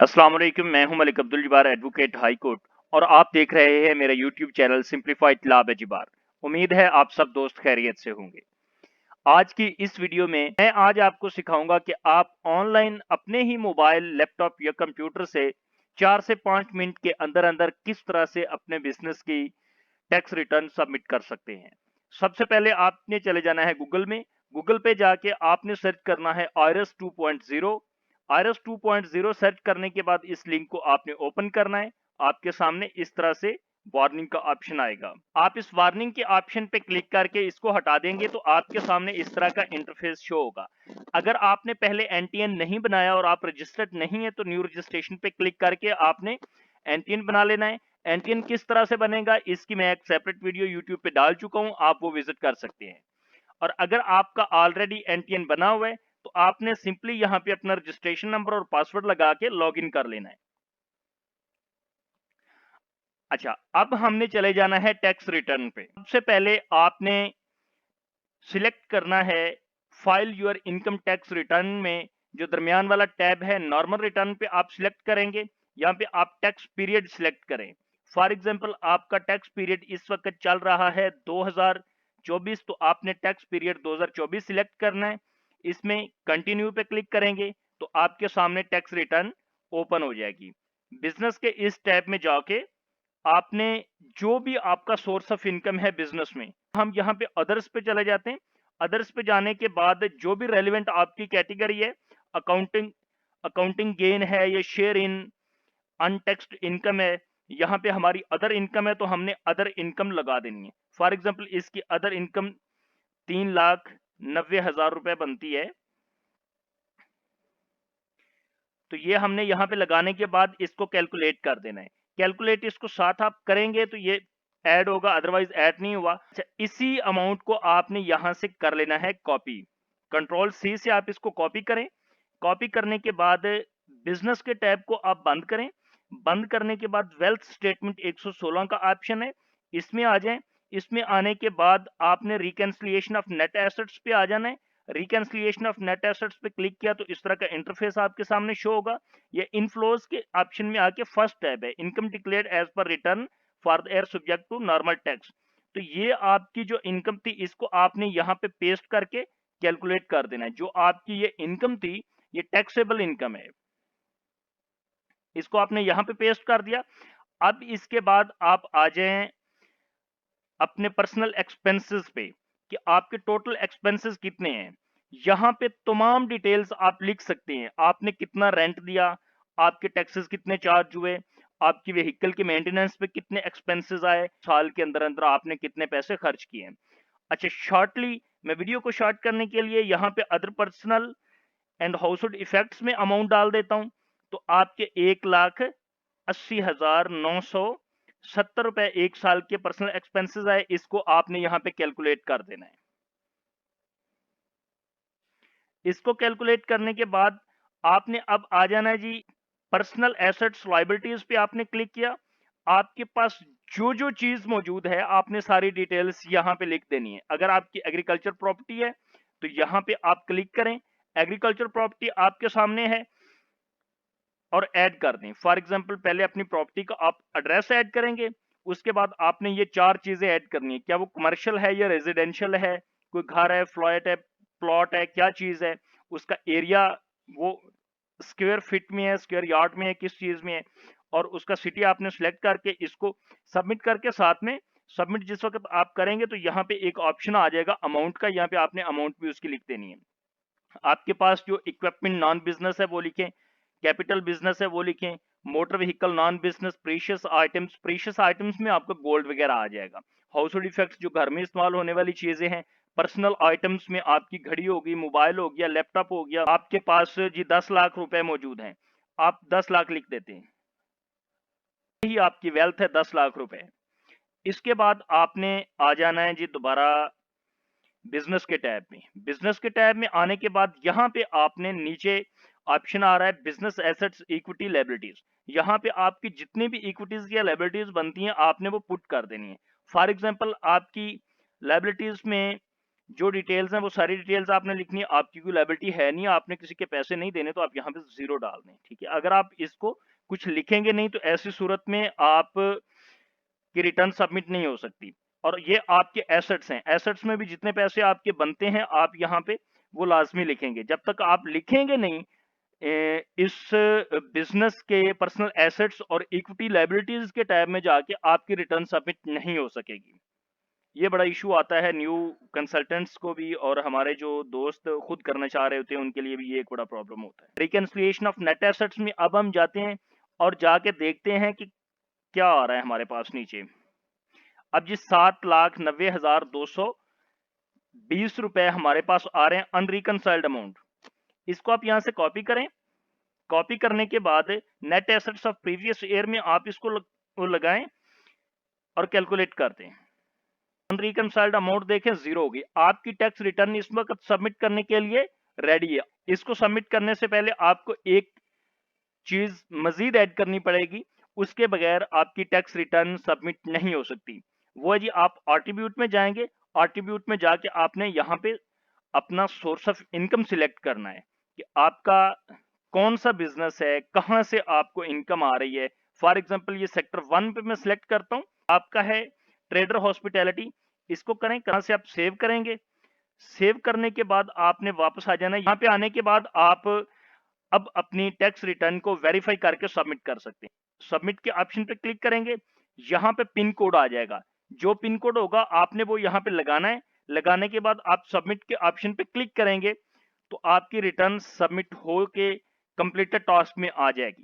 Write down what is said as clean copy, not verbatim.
अस्सलाम वालेकुम, मैं हूं Malik Abdul Jabbar, advocate high court, और आप देख रहे हैं मेरा YouTube channel simplified law by Jabbar. उम्मीद है आप सब दोस्त खैरियत से होंगे। आज की इस वीडियो में मैं आज आपको सिखाऊंगा कि आप ऑनलाइन अपने ही मोबाइल, लैपटॉप या कंप्यूटर से 4 से 5 मिनट के अंदर अंदर किस तरह से अपने बिजनेस की टैक्स रिटर्न सबमिट कर सकते हैं। सबसे पहले आपने चले जाना है गूगल में। गूगल पे जाके आपने सर्च करना है आईआरएस 2.0। आईआरएस 2.0 सर्च करने के बाद इस लिंक को आपने ओपन करना है। आपके सामने इस तरह से वार्निंग का ऑप्शन आएगा। आप इस वार्निंग के ऑप्शन पे क्लिक करके इसको हटा देंगे तो आपके सामने इस तरह का इंटरफेस शो होगा। अगर आपने पहले एनटीएन नहीं बनाया और आप रजिस्टर्ड नहीं है तो न्यू रजिस्ट्रेशन पे क्लिक करके आपने एनटीएन बना लेना है। एनटीएन किस तरह से बनेगा इसकी मैं एक सेपरेट वीडियो यूट्यूब पे डाल चुका हूं, आप वो विजिट कर सकते हैं। और अगर आपका ऑलरेडी एनटीएन बना हुआ है तो आपने सिंपली यहां पे अपना रजिस्ट्रेशन नंबर और पासवर्ड लगा के लॉग इन कर लेना है। अच्छा, अब हमने चले जाना है टैक्स रिटर्न पे। सबसे पहले आपने सिलेक्ट करना है file your income tax return में जो दरमियान वाला टैब है नॉर्मल रिटर्न पे आप सिलेक्ट करेंगे। यहाँ पे आप टैक्स पीरियड सिलेक्ट करें। फॉर एग्जांपल आपका टैक्स पीरियड इस वक्त चल रहा है 2024, तो आपने टैक्स पीरियड 2024 सिलेक्ट करना है। इसमें कंटिन्यू पे क्लिक करेंगे तो आपके सामने टैक्स रिटर्न ओपन हो जाएगी। बिजनेस के इस टैब में जाके आपने जो भी आपका सोर्स ऑफ इनकम है बिजनेस में, हम यहाँ पे अदर्स पे चले जाते हैं। अदर्स पे जाने के बाद जो भी रेलिवेंट आपकी कैटेगरी है, अकाउंटिंग अकाउंटिंग गेन है या शेयर इन अनटैक्स्ड इनकम है, यहाँ पे हमारी अदर इनकम है तो हमने अदर इनकम लगा देनी है। फॉर एग्जांपल इसकी अदर इनकम 3,90,000 रुपए बनती है, तो ये हमने यहाँ पे लगाने के बाद इसको कैलकुलेट कर देना है। कैलकुलेट इसको साथ आप करेंगे तो ये ऐड होगा, अदरवाइज ऐड नहीं हुआ। अच्छा, इसी अमाउंट को आपने यहां से कर लेना है कॉपी। कंट्रोल सी से आप इसको कॉपी करें। कॉपी करने के बाद बिजनेस के टैब को आप बंद करें। बंद करने के बाद वेल्थ स्टेटमेंट 116 का ऑप्शन है, इसमें आ जाएं। इसमें आने के बाद आपने रिकैंसिलिएशन ऑफ नेट एसेट्स पे आ जाना है। रिकैंसिलिएशन ऑफ नेट एसेट्स पे क्लिक किया तो इस तरह का इंटरफेस आपके सामने शो होगा। ये इनफ्लोज के ऑप्शन में आके फर्स्ट टैब है income declared as per return for the year subject to normal tax. तो ये आपकी जो इनकम थी इसको आपने यहाँ पे पेस्ट करके कैलकुलेट कर देना है। जो आपकी ये इनकम थी ये टैक्सेबल इनकम है, इसको आपने यहाँ पे पेस्ट कर दिया। अब इसके बाद आप आ जाएं अपने पर्सनल एक्सपेंसेस पे कि आपके टोटल एक्सपेंसेस कितने हैं। यहाँ पे तमाम डिटेल्स आप लिख सकते हैं। आपने कितना रेंट दिया, आपके टैक्सेस कितने चार्ज हुए, आपकी व्हीकल की मेंटेनेंस पे कितने एक्सपेंसेस आए, साल के अंदर अंदर आपने कितने पैसे खर्च किए। अच्छा, शॉर्टली मैं वीडियो को शॉर्ट करने के लिए यहाँ पे other personal and house hold effects में अमाउंट डाल देता हूँ। तो आपके 1,80,970 रुपए एक साल के पर्सनल एक्सपेंसेस आए, इसको आपने यहाँ पे कैलकुलेट कर देना है। इसको कैलकुलेट करने के बाद आपने अब आ जाना है जी पर्सनल एसेट्स लायबिलिटीज पे आपने क्लिक किया। आपके पास जो जो चीज मौजूद है आपने सारी डिटेल्स यहाँ पे लिख देनी है। अगर आपकी एग्रीकल्चर प्रॉपर्टी है तो यहाँ पे आप क्लिक करें, एग्रीकल्चर प्रॉपर्टी आपके सामने है और ऐड कर दें। फॉर एग्जांपल पहले अपनी प्रॉपर्टी का आप एड्रेस ऐड करेंगे, उसके बाद आपने ये 4 चीजें ऐड करनी है। क्या वो कमर्शियल है या रेजिडेंशियल है, कोई घर है, फ्लैट है, प्लॉट है, क्या चीज है, उसका एरिया वो स्क्वायर फीट में है, स्क्वायर यार्ड में है, किस चीज में है, और उसका सिटी आपने सेलेक्ट करके इसको सबमिट करके साथ में सबमिट जिस वक्त आप करेंगे तो यहाँ पे एक ऑप्शन आ जाएगा अमाउंट का, यहाँ पे आपने अमाउंट भी उसकी लिख देनी है। आपके पास जो इक्विपमेंट नॉन बिजनेस है वो लिखें, कैपिटल बिजनेस है वो लिखें, motor vehicle non business, precious items में आपका गोल्ड वगैरह आ जाएगा। हाउस होल्ड इफेक्ट्स जो घर में इस्तेमाल होने वाली चीजें हैं, पर्सनल आइटम्स में आपकी घड़ी होगी, मोबाइल हो गया, लैपटॉप हो गया। आपके पास जी 10 लाख रुपए मौजूद हैं, आप 10 लाख लिख देते हैं, यही आपकी वेल्थ है 10 लाख रुपए। इसके बाद आपने आ जाना है जी दोबारा बिजनेस के टैब में। बिजनेस के टैब में आने के बाद यहाँ पे आपने नीचे ऑप्शन आ रहा है बिजनेस एसेट्स इक्विटी लायबिलिटीज। यहाँ पे आपकी जितनी भी इक्विटीज या लायबिलिटीज बनती हैं आपने वो पुट कर देनी है। फॉर एग्जांपल आपकी लायबिलिटीज में जो डिटेल्स हैं वो सारी डिटेल्स आपने लिखनी है। आपकी कोई लायबिलिटी है नहीं, आपने किसी के पैसे नहीं देने, तो आप यहाँ पे 0 डाल दें, ठीक है। अगर आप इसको कुछ लिखेंगे नहीं तो ऐसी सूरत में आप की रिटर्न सबमिट नहीं हो सकती। और ये आपके एसेट्स हैं, एसेट्स में भी जितने पैसे आपके बनते हैं आप यहाँ पे वो लाजमी लिखेंगे। जब तक आप लिखेंगे नहीं इस बिजनेस के पर्सनल एसेट्स और इक्विटी लायबिलिटीज के टैब में जाके आपकी रिटर्न सबमिट नहीं हो सकेगी। ये बड़ा इशू आता है न्यू कंसल्टेंट्स को भी, और हमारे जो दोस्त खुद करना चाह रहे होते हैं उनके लिए भी ये एक बड़ा प्रॉब्लम होता है। रिकंसिलिएशन ऑफ नेट एसेट्स में अब हम जाते हैं और जाके देखते हैं कि क्या आ रहा है हमारे पास नीचे। अब जी 7,90,220 रुपए हमारे पास आ रहे हैं अनरिकंसाइल्ड अमाउंट। इसको आप यहां से कॉपी करें। कॉपी करने के बाद net assets of previous year में आप इसको लगाएं और कैलकुलेट कर दें। अनरिकंसाइल्ड अमाउंट देखें 0 होगी। आपकी टैक्स रिटर्न इस वक्त सबमिट करने के लिए रेडी है। इसको सबमिट करने से पहले आपको एक चीज मजीद ऐड करनी पड़ेगी, उसके बगैर आपकी टैक्स रिटर्न सबमिट नहीं हो सकती। वो है जी, आप एट्रीब्यूट में जाएंगे, एट्रीब्यूट में जाके आपने यहाँ पे अपना सोर्स ऑफ इनकम सिलेक्ट करना है कि आपका कौन सा बिजनेस है, कहां से आपको इनकम आ रही है। फॉर एग्जांपल ये सेक्टर 1 पे मैं सिलेक्ट करता हूं, आपका है ट्रेडर हॉस्पिटैलिटी। इसको करें, कहां से आप सेव करेंगे। सेव करने के बाद आपने वापस आ जाना है। यहाँ पे आने के बाद आप अब अपनी टैक्स रिटर्न को वेरीफाई करके सबमिट कर सकते हैं। सबमिट के ऑप्शन पे क्लिक करेंगे, यहाँ पे पिन कोड आ जाएगा। जो पिन कोड होगा आपने वो यहाँ पे लगाना है। लगाने के बाद आप सबमिट के ऑप्शन पे क्लिक करेंगे तो आपकी रिटर्न सबमिट हो के कंप्लीटेड टास्क में आ जाएगी।